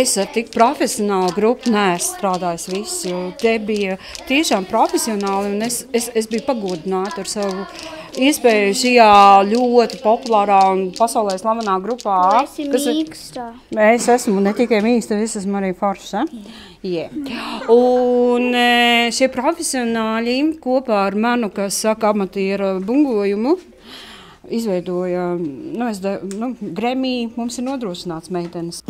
es ar tik profesionālu grupu neesmu strādājis visu, jo te bija tiešām profesionāli, un es biju pagodināta ar savu iespēju šajā ļoti populārā un pasaulē slavenā grupā. Tu esi mīksta. Es esmu ne tikai mīksta, es esmu arī forša. Yeah. Un šie profesionāļi kopā ar manu, kas saka amatiera bungojumu, izveidoja, Grammy, mums ir nodrošināts meitenes.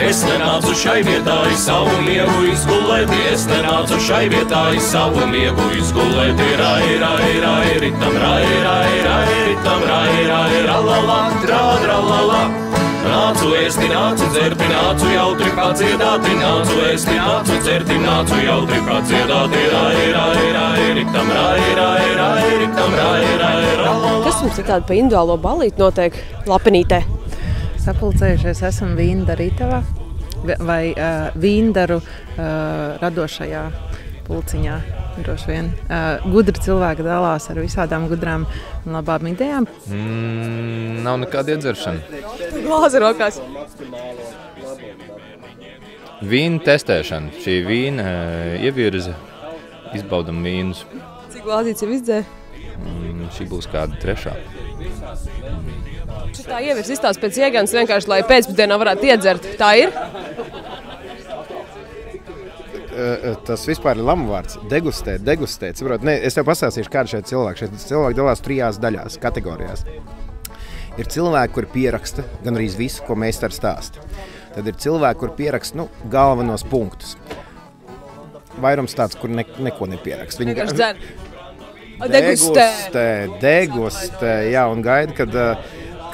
Es nenācu šai vietā savu miegu izgulēti, es nenācu šai vietā savu miegu izgulēti, rai, rai, rai, ritam, rai, rai, rai, ritam, rai, rai, ralala, trādralala. Nācu ēsti, nācu dzerti, nācu jautri padziedāti, nācu ēsti, nācu dzerti, nācu jautri padziedāti, rai, rai, rai, ritam, rai, rai, rai, ritam, rai, rai, ralala. Kas mums ir tāda pa individuālo balīti notiek Lapenītē? Sapulcējušies esam Vīndarītavā vai Vīndaru radošajā pulciņā. Droši vien. Gudri cilvēki dalās ar visādām gudrām un labām idejām. Nav nekāda iedzeršana. Glāze rokās. Vīna testēšana. Šī vīna ievirza, izbaudam vīnus. Cik glāzītes jau izdzēja? Šī būs kāda trešā. Tā ievirs izstāst pēc iegānas vienkārši, lai pēcpusdienā varētu iedzert. Tā ir? Tas vispār ir lamu vārds. Degustēt. Es tev pastāstīšu, kāda šeit cilvēki. Šeit cilvēki dalās 3 daļās, kategorijās. Ir cilvēki, kuri pieraksta gan arī visu, ko meistars stāsta. Tad ir cilvēki, kuri pieraksta galvenos punktus. Vairums tāds, kur neko nepieraksta. Viņi vienkārši dzer. Degustē, jā, un gaida,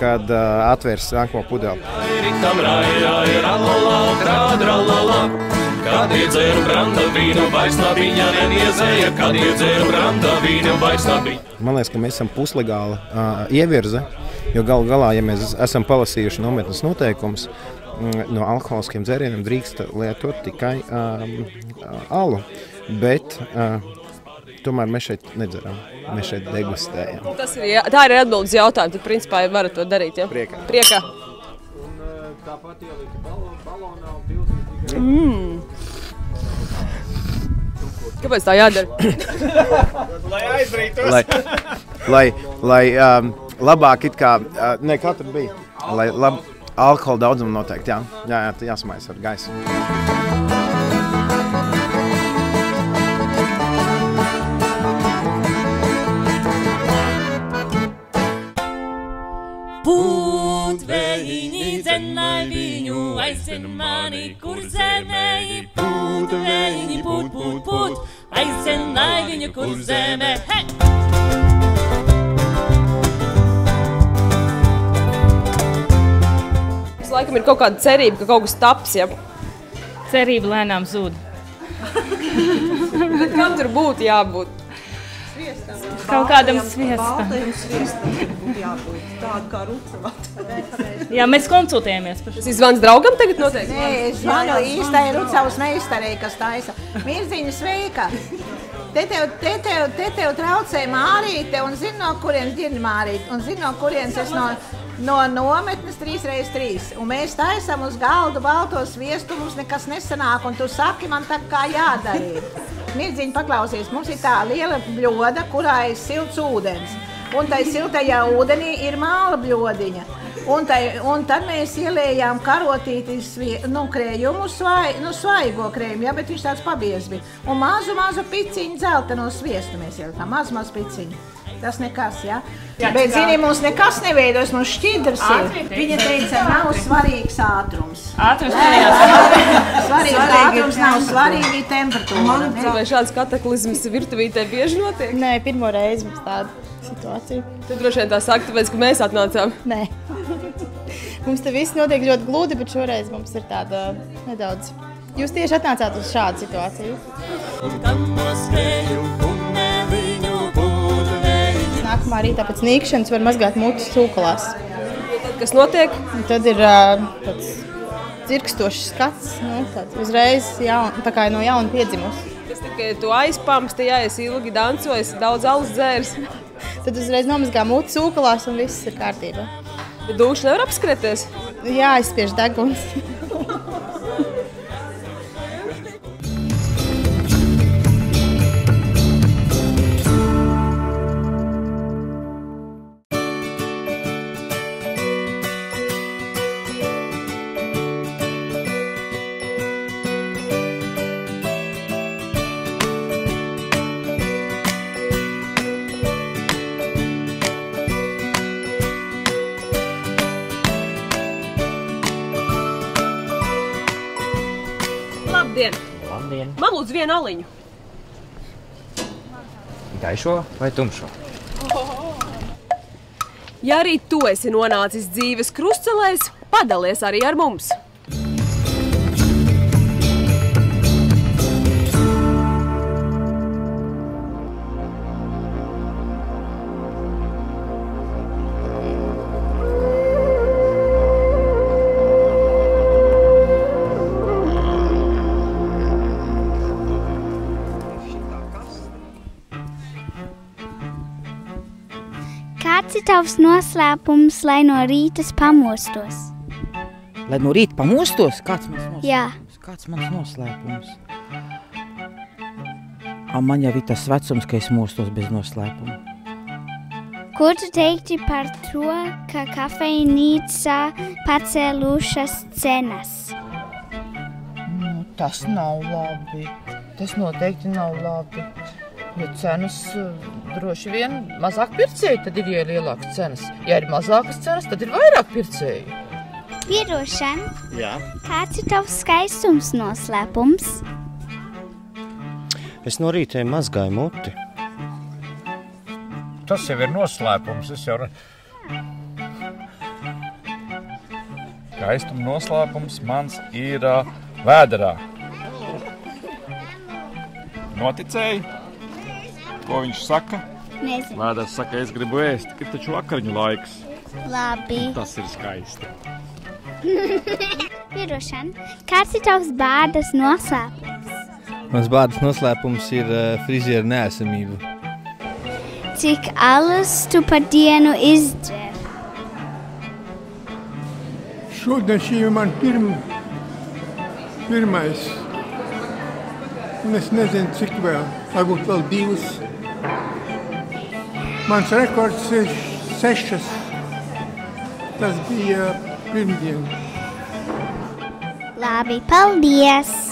kad atvērs nākamo pudeli. Kad iedzēru branda vīnu, vairs labiņa neniezēja, kad iedzēru branda vīnu, vairs labiņa. Man liekas, ka mēs esam puslegāli ievirza, jo galu galā, ja mēs esam palasījuši nometnes noteikumus, no alkoholiskiem dzērieniem drīkst lietot tikai alu, bet tomēr mēs šeit nedzeram, mēs šeit degustējam. Tā ir atbildes jautājumi, tad principā varat to darīt, ja? Priekā. Un tāpat ielika balonā un 20. Kāpēc tā jādara? Lai aizrītos. Lai labāk it kā, kā tur bija, lai alkohola daudzumu noteikti, jā, jāsmājas ar gaisu. Pūtvējiņi dzenai viņu, aizcen mani, kur zemēji. Pūtvējiņi, pūt, aizcenai viņu, kur zemē. Hei! Visu laikam ir kaut kāda cerība, ka kaut kas taps, ja? Cerība lēnām zūd. Bet kam tur būtu jābūt? Kaut kādam sviestam. Baltajam sviestam būtu jābūt. Tādu kā rucavāt. Jā, mēs konsultējamies par šo. Tas zvans draugam tagad noteikti? Nē, es zvanu īstai rucavas meistarei, kas taisa. Mirziņa, sveika! Te tev traucē Mārīte, un zini, no kurienes ģirni Mārīte, un zini, no kurienes es no nometnes 3x3. Un mēs taisam uz galdu baltos sviestu, mums nekas nesanāk, un tu saki man tā kā jādara. Mirdziņa, paklausies, mums ir tā liela bļoda, kurā ir silts ūdens. Un tai siltajā ūdenī ir māla bļodiņa. Un tad mēs ielējām karotīti krējumu, svaigo krējumu, ja, bet viņš tāds pabiez bija. Un mazu piciņu dzelteno sviestu mēs ielikām, mazu piciņu. Tas nekas, ja? Bet, zini, mums nekas neveidojas, mums šķidrs ir. Viņa teica, nav svarīgs ātrums. Svarīgs ātrums nav svarīgi temperatūra. Vai šāds kataklizms virtuvītē bieži notiek? Nē, pirmo reizi mums tāda situācija. Tu droši vien tā saka, tāpēc, ka mēs atnācām. Nē. Mums te viss notiek ļoti gludi, bet šoreiz mums ir tāda nedaudz. Jūs tieši atnācāt uz šādu situāciju. Nākamā rītā pēc nīkšanas var mazgāt mutes cūkalās. Tad, kas notiek? Tad ir tāds dzirkstošs skats, uzreiz tā kā no jauna piedzimus. Tas tikai tu aizpamsti, ja esi ilgi dancojies, daudz alus dzērs. Tad uzreiz nomazgā muti cūkalās un viss ir kārtībā. Bet duši nevar apskrieties? Jā, aizspiež deguns. Labdien! Labdien! Man lūdzu vienu aliņu. Gaišo vai tumšo? Ja arī tu esi nonācis dzīves krustcelēs, padalies arī ar mums. Kāds ir tavs noslēpums, lai no rīta pamostos? Lai no rīta pamostos? Kāds mans noslēpums? Jā. Kāds mans noslēpums? Man jau ir tas vecums, ka es mostos bez noslēpuma. Ko tu teikti par to, ka kafejnīcā pacēlušas cenas? Tas nav labi. Tas noteikti nav labi. Jo cenas droši vien mazāk pircēji, tad ir lielākas cenas. Ja ir mazākas cenas, tad ir vairāk pircēju. Pierošana, Jā. Kāds ir tavs skaistums noslēpums? Es no rīta mazgāju muti. Tas jau ir noslēpums. Skaistuma noslēpums mans ir vēderā. Noticēji? Ko viņš saka? Nezinu. Vēders saka, es gribu ēst, ir taču vakariņu laiks. Labi. Tas ir skaisti. Pierošana, kāds ir tavs bādas noslēpums? Mans bādas noslēpums ir friziera neesamība. Cik alus tu pa dienu izdzer? Šodien šī ir man pirmais. Un es nezinu, cik vēl. Varbūt vēl 2. Mans rekords ir 6. Tas bija pirmdien. Labi, paldies!